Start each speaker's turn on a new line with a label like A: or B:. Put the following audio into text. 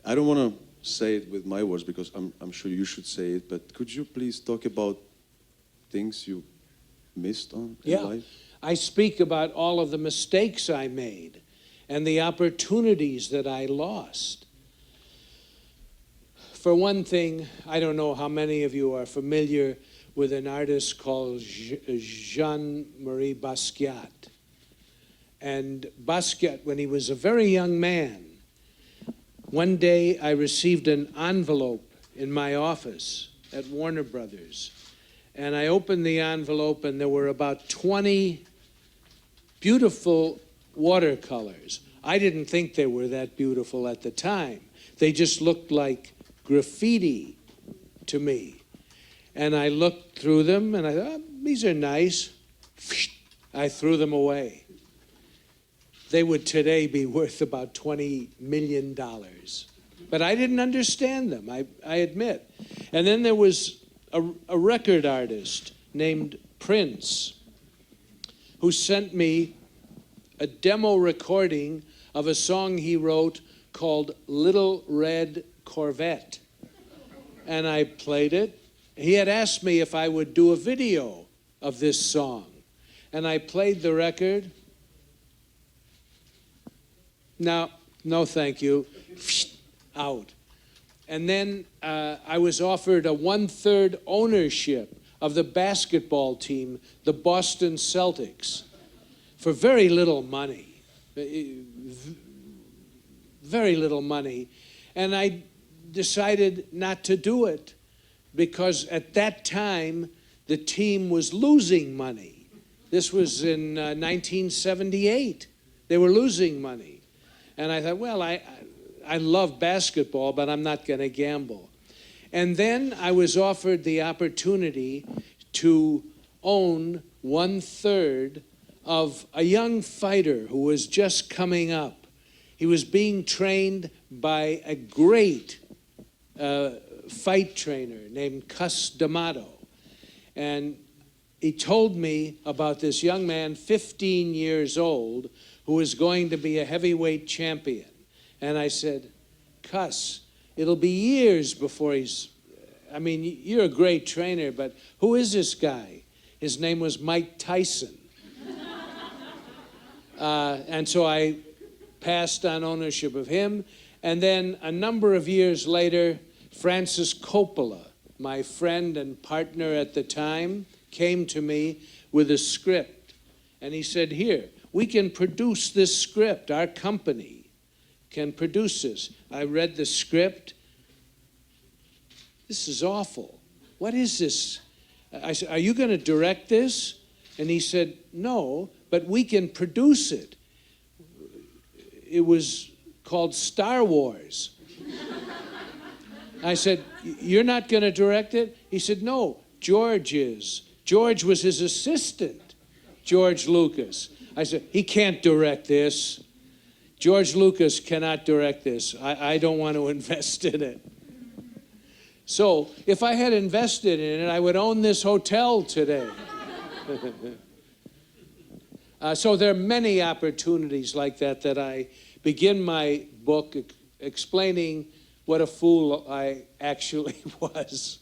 A: I don't want to say it with my words because I'm sure you should say it, but could you please talk about things you missed on in life?
B: I speak about all of the mistakes I made and the opportunities that I lost. For one thing, I don't know how many of you are familiar with an artist called Jean-Marie Basquiat. And Basquiat, when he was a very young man, one day I received an envelope in my office at Warner Brothers. And I opened the envelope and there were about 20 beautiful watercolors. I didn't think they were that beautiful at the time. They just looked like graffiti to me. And I looked through them and I thought, these are nice. I threw them away. They would today be worth about $20 million. But I didn't understand them, I admit. And then there was a record artist named Prince who sent me a demo recording of a song he wrote called Little Red Corvette. And I played it. He had asked me if I would do a video of this song. And I played the record. No, thank you. Out. And then I was offered a 1/3 ownership of the basketball team, the Boston Celtics, for very little money. Very little money. And I decided not to do it because at that time the team was losing money. This was in 1978. They were losing money. And I thought, well, I love basketball, but I'm not going to gamble. And then I was offered the opportunity to own 1/3 of a young fighter who was just coming up. He was being trained by a great fight trainer named Cus D'Amato. And he told me about this young man, 15 years old, who was going to be a heavyweight champion. And I said, Cus, it'll be years before you're a great trainer, but who is this guy? His name was Mike Tyson. And so I passed on ownership of him. And then a number of years later, Francis Coppola, my friend and partner at the time, came to me with a script. And he said, here, we can produce this script. Our company can produce this. I read the script. This is awful. What is this? I said, are you going to direct this? And he said, no, but we can produce it. It was called Star Wars. I said, you're not going to direct it? He said, no, George is. George was his assistant, George Lucas. I said, he can't direct this. George Lucas cannot direct this. I don't want to invest in it. So if I had invested in it, I would own this hotel today. So there are many opportunities like that I begin my book explaining what a fool I actually was.